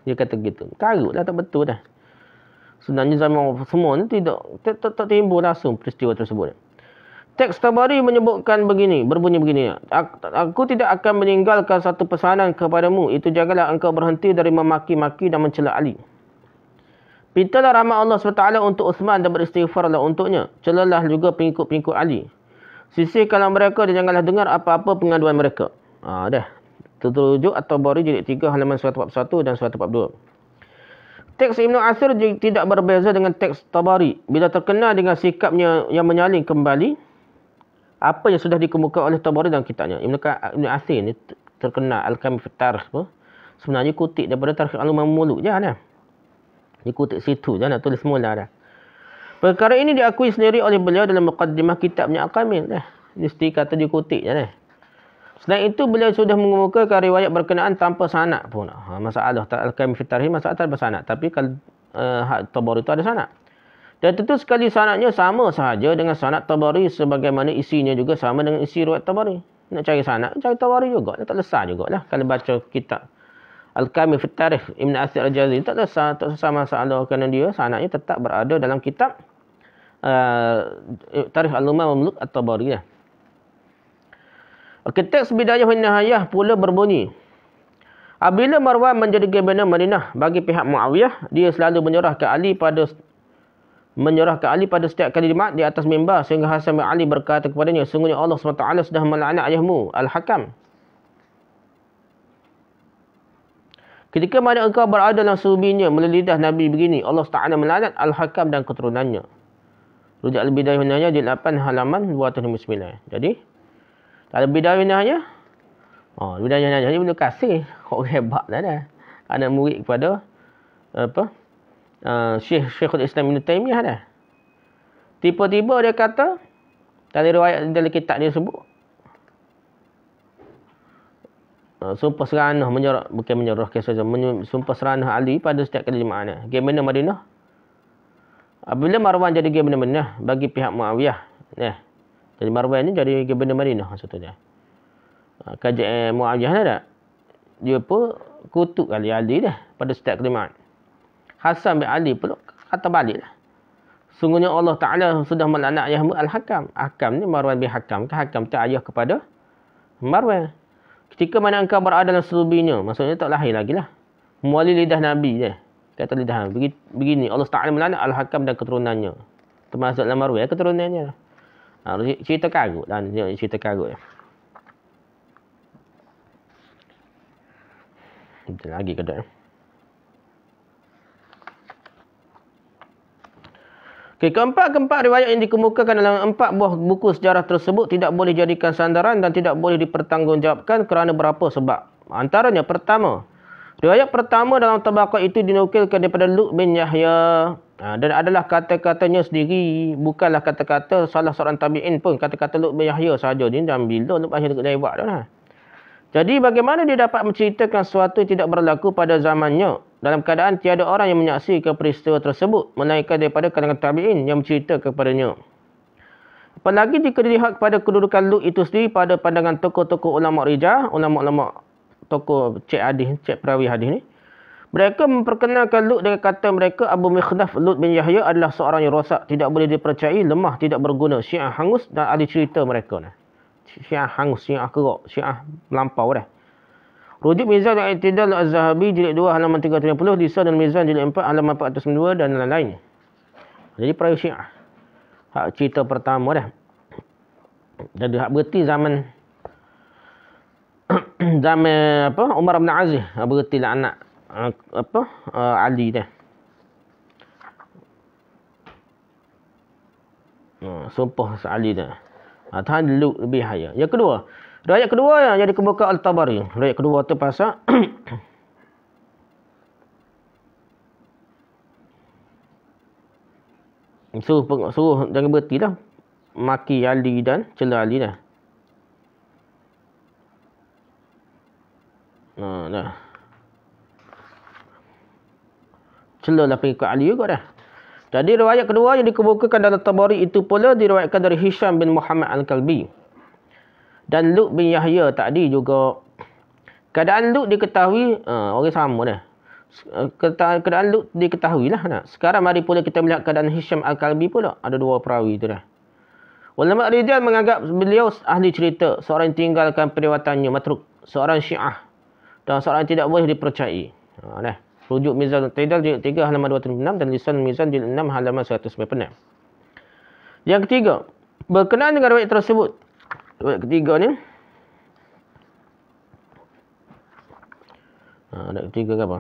Dia kata gitu. Karutlah tak betul dah. Sebenarnya zaman semua ni tak timbul langsung peristiwa tersebut. Teks Tabari berbunyi begini. Aku tidak akan meninggalkan satu pesanan kepadamu. Itu janganlah engkau berhenti dari memaki-maki dan mencela Ali. Pintalah rahmat Allah SWT untuk Uthman dan beristighfarlah untuknya. Celalah juga pengikut-pengikut Ali. Sisihkanlah mereka dan janganlah dengar apa-apa pengaduan mereka. Dah. Tertujuk At-Tabari jilid 3 halaman 141 dan 142. Teks Ibn Asir tidak berbeza dengan teks Tabari. Bila terkenal dengan sikapnya yang menyalin kembali apa yang sudah dikemukakan oleh Tabari dalam kitabnya. Ibn Asir ni terkenal Al-Kamil Fit Tarikh tu. Sebenarnya kutip daripada Tarikh Al-Umam Al-Muluk je lah. Dia kutip situ je nak tulis mula dah. Perkara ini diakui sendiri oleh beliau dalam muqaddimah kitabnya Al-Kamil. Mesti kata dia kutip je lah. Selain itu, beliau sudah mengemukakan riwayat berkenaan tanpa sanad pun. Masalah Al-Kamil Fit Tarikh masalah tanpa sanad. Tapi kalau Tabari itu ada sanad. Dan tentu sekali sanadnya sama sahaja dengan sanad Tabari sebagaimana isinya juga sama dengan isi riwayat Tabari. Nak cari sanad, cari Tabari juga. Tak lesah jugalah. Kalau baca kitab Al-Kamil Fit Tarikh Ibn Asir Al-Jazari, tak lesah masalah kerana dia sanadnya tetap berada dalam kitab Tarikh Al-Umam Al-Muluk At-Tabari. Teks Bidayah Wan Nihayah pula berbunyi. Apabila Marwan menjadi gubernur Madinah bagi pihak Muawiyah, dia selalu menyerahkan Ali pada setiap kali Jumaat di atas mimbar sehingga Hasan bin Ali berkata kepadanya, sungguhnya Allah SWT sudah melaknat ayahmu Al-Hakam. Ketika mana engkau berada dalam subinya melalui lidah Nabi begini, Allah Ta'ala melaknat Al-Hakam dan keturunannya. Rujuk Al-Bidayah wa Nihayah jilid 8 halaman 259. Jadi, dalam Bidayah wa Nihayah, Bidayah wa Nihayah Ibnu Katsir, orang hebat dah. Anak murid kepada Syekhul Islam Ibn Taymiyah dah. Tiba-tiba dia kata, dalam riwayat dalam kitab dia sebut, sumpah seranah menyerah, bukan menyerah saja, sumpah seranah Ali pada setiap kali Jumaat. Bagaimana Madinah? Apabila Marwan jadi gubernur Madinah bagi pihak Muawiyah. Jadi Marwan ni jadi gubernur Madinah maksudnya. Kerajaan Muawiyah ada. Dia pun kutuk kali Ali dah pada setiap kali Jumaat. Hasan bin Ali pula kata baliklah. Sungguhnya Allah Ta'ala sudah melaknat ayahmu Al-Hakam. Hakam ni Marwan bin Hakam. Hakam tu ayah kepada Marwan. Ketika mana engkau berada dalam selubinya. Maksudnya tak lahir lagi lah. Melalui lidah Nabi je. Kata lidah Nabi. Begini. Allah Ta'ala melaknat Al-Hakam dan keturunannya. Termasuk dalam Marwan keturunannya. Cerita karut lah. Cerita karut. Kita lagi kedua. Keempat riwayat yang dikemukakan dalam 4 buah buku sejarah tersebut tidak boleh dijadikan sandaran dan tidak boleh dipertanggungjawabkan kerana berapa sebab. Antaranya pertama, riwayat pertama dalam tabaqah itu dinukilkan daripada Lut bin Yahya dan adalah kata-katanya sendiri, bukanlah kata-kata salah seorang tabi'in pun. Kata-kata Lut bin Yahya sahaja ni dan bila Lut bin Yahya lewat dah lah. Jadi bagaimana dia dapat menceritakan sesuatu yang tidak berlaku pada zamannya dalam keadaan tiada orang yang menyaksikan peristiwa tersebut melainkan daripada kalangan tabi'in yang mencerita kepadanya. Apalagi jika dilihat kepada kedudukan Lut itu sendiri pada pandangan tokoh-tokoh ulama rijal, ulama-ulama tokoh cek perawi hadis ni. Mereka memperkenalkan Lut dengan kata mereka Abu Mikhnaf Lut bin Yahya adalah seorang yang rosak, tidak boleh dipercayai, lemah, tidak berguna, Syiah hangus dan ahli cerita mereka ni. Syiah hangus, Syiah kerak, Syiah melampau dah. Rujuk Mizan dan I'tidal Az-Zahabi jilid 2 halaman 330, Lisan dan Mizan jilid 4 halaman 402 dan lain-lain. Jadi perawi Syiah. Hak cerita pertama dah. Jadi hak berarti zaman Umar bin Aziz, berarti lah anak Ali dah. Sumpah Ali dah. Tahan Lut lebih haya. Yang kedua, riwayat kedua yang dikemukakan Al-Tabari. Riwayat kedua tu pasal suruh jangan berhenti dah maki Ali dan cela Ali dah. Dah. Cela lah pengikut Ali juga dah. Jadi riwayat kedua yang dikemukakan dalam Tabari itu pula diriwayatkan dari Hisham bin Muhammad Al-Kalbi. Dan Lut bin Yahya tadi juga. Keadaan Lut diketahui, orang sama dah. Keadaan Lut diketahui lah. Sekarang mari pula kita melihat keadaan Hisham Al-Kalbi pula. Ada dua perawi tu dah. Ulama rijal menganggap beliau ahli cerita. Seorang yang tinggalkan periwatannya matruk. Seorang Syiah. Dan seorang yang tidak boleh dipercayai. Dah. Rujuk Mizan Al-Tidal jilid 3 halaman 236 dan Lisan Mizan jilid 6 halaman 196. Yang ketiga, berkenaan dengan riwayat tersebut. Riwayat ketiga ni. Ada ketiga ke apa?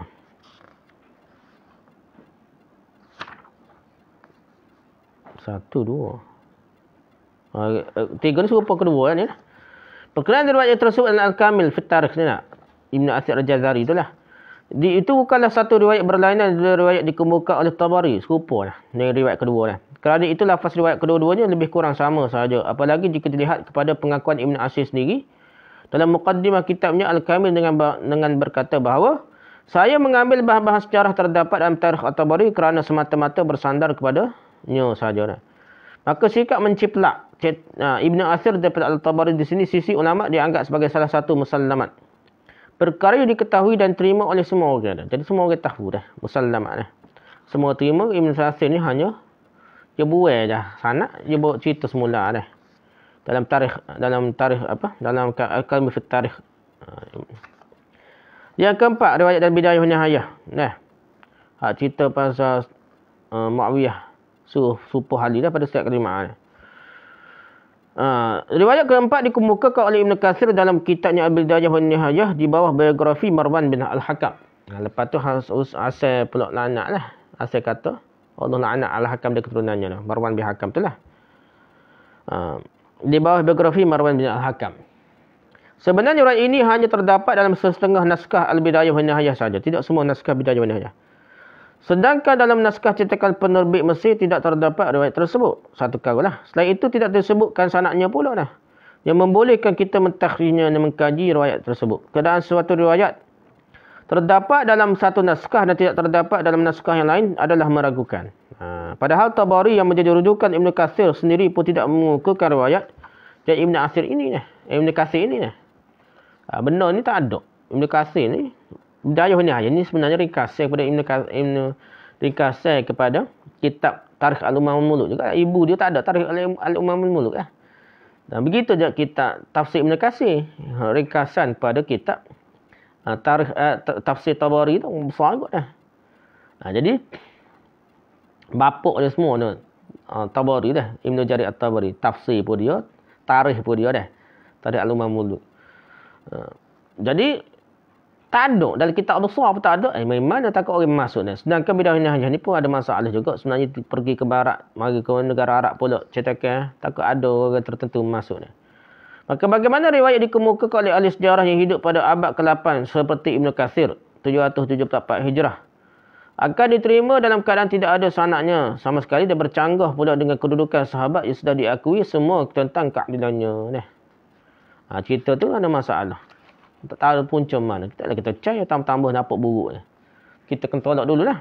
Satu, dua. Tiga ni serupa kedua ni lah. Berkenaan dengan riwayat tersebut Al-Kamil Fit Tarikh ni lah. Ibn Athir Al-Jazari itulah. Itu bukanlah satu riwayat berlainan dari riwayat dikemukakan oleh Tabari. Serupa lah dengan riwayat kedua lah. Kerana itu lafaz riwayat kedua-duanya lebih kurang sama sahaja. Apalagi jika dilihat kepada pengakuan Ibn Asir sendiri. Dalam muqaddimah kitabnya Al-Kamil dengan berkata bahawa saya mengambil bahan-bahan sejarah terdapat dalam tarikh At-Tabari kerana semata-mata bersandar kepadanya sahaja. Maka sikap menciplak Ibn Asir daripada Al-Tabari di sini sisi ulama dianggap sebagai salah satu musallamat. Perkara yang diketahui dan terima oleh semua orang. Jadi semua orang tahu dah. Musallamat dah. Semua terima Ibn Asir ni hanya dia buai dah. Sanak dia bawa cerita semula dah. Dalam tarikh dalam Al-Kamil Fit Tarikh. Yang keempat, riwayat dan Bidayah wa Nihayah. Nah. Hak cerita pasal Muawiyah suruh Ali dah pada setiap kalimat. Riwayat keempat dikemukakan oleh Ibn Katsir dalam kitabnya Al-Bidayah wa Nihayah di bawah biografi Marwan bin Al-Hakam. Lepas tu asal pula laknat lah. Asal kata Allah laknat Al-Hakam dan keturunannya lah. Marwan bin Hakam tu lah. Di bawah biografi Marwan bin Al-Hakam. Sebenarnya riwayat ini hanya terdapat dalam setengah naskah Al-Bidayah wa Nihayah saja. Tidak semua naskah Bidayah wa Nihayah. Sedangkan dalam naskah cetakan penerbit Mesir tidak terdapat riwayat tersebut. Satu kali lah. Selain itu tidak disebutkan sanadnya pula dah. Yang membolehkan kita mentakhrijnya dan mengkaji riwayat tersebut. Keadaan suatu riwayat terdapat dalam satu naskah dan tidak terdapat dalam naskah yang lain adalah meragukan. Padahal Tabari yang menjadi rujukan Ibn Katsir sendiri pun tidak mengukuhkan riwayat dari Ibn Katsir ini. Ibn Katsir ini. Benar ni tak ada. Ibn Katsir ni Bidayah wa Nihayah ni sebenarnya ringkasan kepada ringkasan kepada kitab Tarikh Al-Umamul Muluk juga. Ibu dia tak ada Tarikh Al-Umamul Muluk lah. Dan begitu je kitab tafsir Ibn Katsir, ringkasan pada kitab tafsir Tabari tu besar kot dah. Jadi bapak dia semua tu Tabari dah, Ibn Jarir At-Tabari, tafsir pun dia, tarikh pun dia dah. Tarikh Al-Umamul Muluk. Jadi tak ada dalam kitab besar pun tak ada. Mana takut orang masuk ni. Sedangkan Bidayah Nihayah ni pun ada masalah juga. Sebenarnya pergi ke barat, mari ke negara Arab pula cetakan, takut ada orang tertentu masuk ni. Maka bagaimana riwayat dikemukakan oleh ahli sejarah yang hidup pada abad ke-8 seperti Ibn Katsir 774 Hijrah akan diterima dalam keadaan tidak ada sanadnya sama sekali dan bercanggah pula dengan kedudukan sahabat yang sudah diakui semua tentang keadilannya. Cerita tu ada masalah. Tak tahu punca mana. Kita percaya tambah-tambah nampak buruk ni. Kita kena tolak dululah.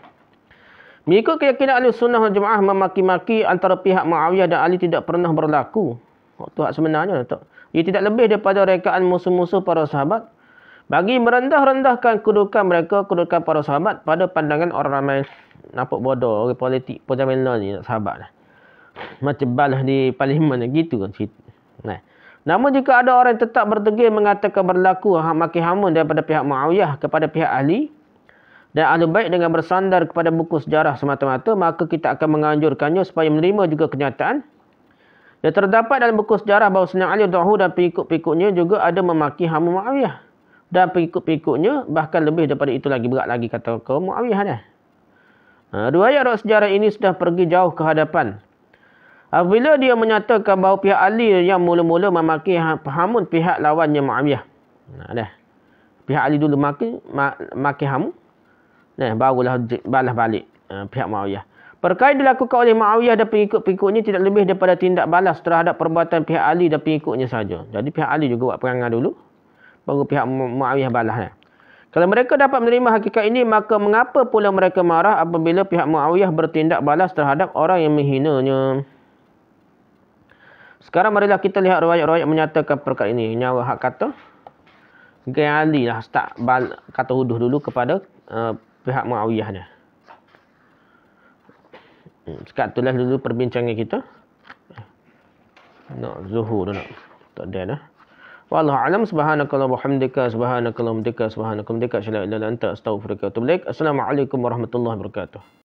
Mengikut keyakinan ahli sunnah wal jamaah memaki-maki antara pihak Muawiyah dan Ali tidak pernah berlaku. Waktu hak sebenarnya. Ia tidak lebih daripada rekaan musuh-musuh para sahabat. Bagi merendah-rendahkan kedudukan mereka, kedudukan para sahabat pada pandangan orang ramai. Nampak bodoh. Orang politik pun zaman ni sahabat lah. Macam balah di parlimen gitu kan. Namun jika ada orang yang tetap berdegil mengatakan berlaku maki hamun daripada pihak Muawiyah kepada pihak Ali dan ahli bait dengan bersandar kepada buku sejarah semata-mata, maka kita akan menganjurkannya supaya menerima juga kenyataan yang terdapat dalam buku sejarah bahawa Sayyidina Ali radhiyallahu dan pengikut-pengikutnya juga ada memaki hamun Muawiyah dan pengikut-pengikutnya bahkan lebih daripada itu lagi berat lagi kata kaum Muawiyah dah. Riwayat sejarah ini sudah pergi jauh ke hadapan. Apabila dia menyatakan bahawa pihak Ali yang mula-mula memaki hamun pihak lawannya Muawiyah. Pihak Ali dulu maki hamun. Barulah balas balik pihak Muawiyah. Perkara dilakukan oleh Muawiyah dan pengikut-pengikutnya tidak lebih daripada tindak balas terhadap perbuatan pihak Ali dan pengikutnya saja. Jadi pihak Ali juga buat perangai dulu. Baru pihak Muawiyah balas. Kalau mereka dapat menerima hakikat ini, maka mengapa pula mereka marah apabila pihak Muawiyah bertindak balas terhadap orang yang menghinanya. Sekarang marilah kita lihat riwayat-riwayat menyatakan perkara ini. Nyawa hak kata. Gaya Ali lah start kata huduh dulu kepada pihak Muawiyah ni. Sekarang itulah dulu perbincangan kita. Nak zuhur nak. Tak ada dah. Wallahu a'lam. Subhanakallahumma hamdika subhanakallahumma hamdika subhanakallah hamdika asyhadu an la ilaha illa anta astaghfiruka wa atubu ilaik. Assalamualaikum warahmatullahi wabarakatuh.